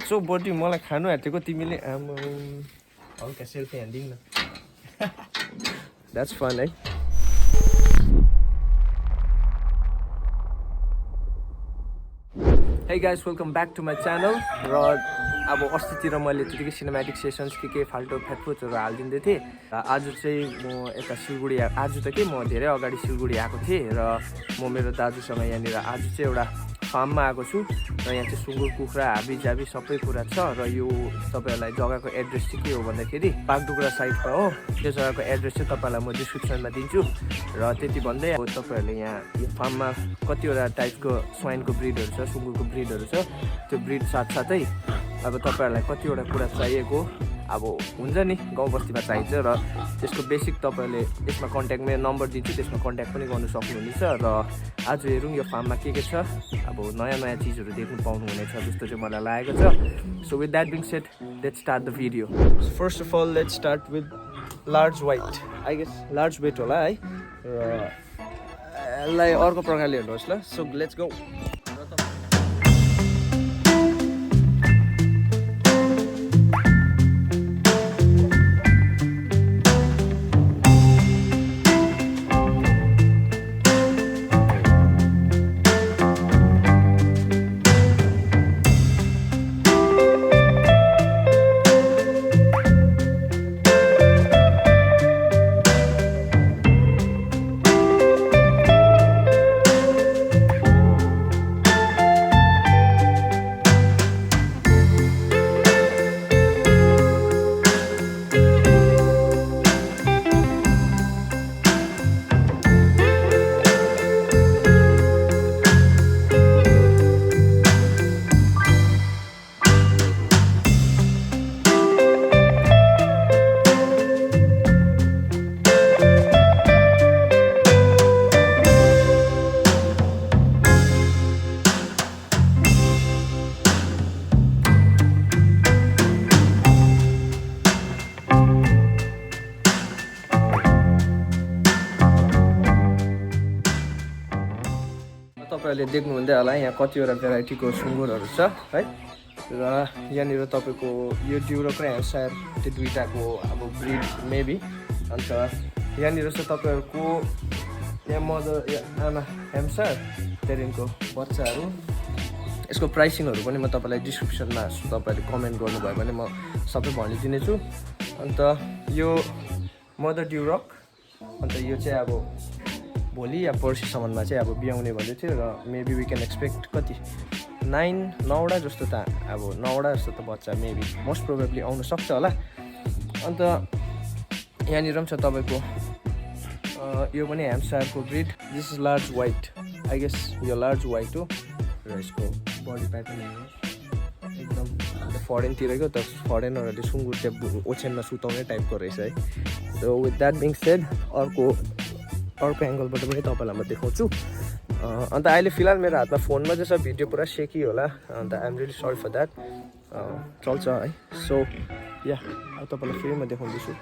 So body मलाई खानु आँटेको तिमीले हल्का सेल्फी ह्यान्डिङ न द्याट्स फन है Hey guys, welcome back to my channel. र अब अस्तितिर मैले त्यतिकै सिनेमेटिक सेसन्स के फाल्टो फ्याटफुटहरू हालिदिँदै थिएँ र आज चाहिँ म यता सिलगढी आज त के म धेरै अगाडि सिलगढी आएको थिएँ र म मेरो दाजुसँग यहाँनिर आज चाहिँ एउटा फार्ममा आएको छु र यहाँ चाहिँ सुँगुर कुखुरा हाबीजाबी सबै कुरा छ र यो तपाईँहरूलाई जग्गाको एड्रेस चाहिँ के हो भन्दाखेरि बागडोग्रा साइडमा हो त्यो जग्गाको एड्रेस चाहिँ तपाईँलाई म डिस्क्रिप्सनमा दिन्छु र त्यति भन्दै अब तपाईँहरूले यहाँ यो फार्ममा कतिवटा टाइपको स्वाइनको ब्रिडहरू छ सुँगुरको ब्रिडहरू छ त्यो ब्रिड साथसाथै अब तपाईँहरूलाई कतिवटा कुरा चाहिएको अब हुन्छ नि गाउँ बस्तीमा चाहिन्छ र त्यसको बेसिक तपाईँहरूले यसमा कन्ट्याक्ट मेरो नम्बर दिन्छु त्यसमा कन्ट्याक्ट पनि गर्नु सक्नुहुनेछ र आज हेरौँ यो फार्ममा के छ अब नयाँ नयाँ चिजहरू देख्नु पाउनुहुनेछ जस्तो चाहिँ मलाई लागेको छ so with that being said let's start the video first of all let's start with large white I guess large weight होला है र यसलाई अर्को प्रकारले हेर्नुहोस् ल सो लेट्स गो तपाईँहरूले देख्नुहुँदै होला यहाँ कतिवटा भेराइटीको सुँगुरहरू छ है र यहाँनिर तपाईँको यो ड्युरोक र ह्याम्पसायर त्यो दुईवटाको अब ब्रिड मेबी अन्त यहाँनिर चाहिँ तपाईँहरूको यहाँ मदर आमा ह्याम्पसायर त्यहाँदेखिको बच्चाहरू यसको प्राइसिङहरू पनि म तपाईँलाई डिस्क्रिप्सनमा तपाईँहरूले कमेन्ट गर्नुभयो भने म सबै भनिदिनेछु अन्त यो मदर ड्युरोक अन्त यो चाहिँ अब भोलि या पर्सिसम्ममा चाहिँ अब बिहाउने भन्दै थियो र मेबी वी क्यान एक्सपेक्ट कति 9-9वटा जस्तो त अब 9वटा जस्तो त बच्चा मेबी मोस्ट प्रोबेबली आउनु सक्छ होला अन्त यहाँनिर पनि छ तपाईँको यो पनि ह्याम्पसायरको breed this is large white I guess यो लार्ज वाइट हो र यसको बडी प्याटर्न एकदम फरेनतिरको त फरेनरहरूले सुँगुर त्यो ओछ्यानमा सुताउने टाइपको रहेछ है so with that being shed अर्को एङ्गलबाट पनि तपाईँलाई म देखाउँछु अन्त अहिले फिलहाल मेरो हातमा फोनमा चाहिँ छ भिडियो पुरा सेकी होला अन्त I am really sorry for that चल्छ है सो या अब तपाईँलाई फेरि म देखाउँदैछु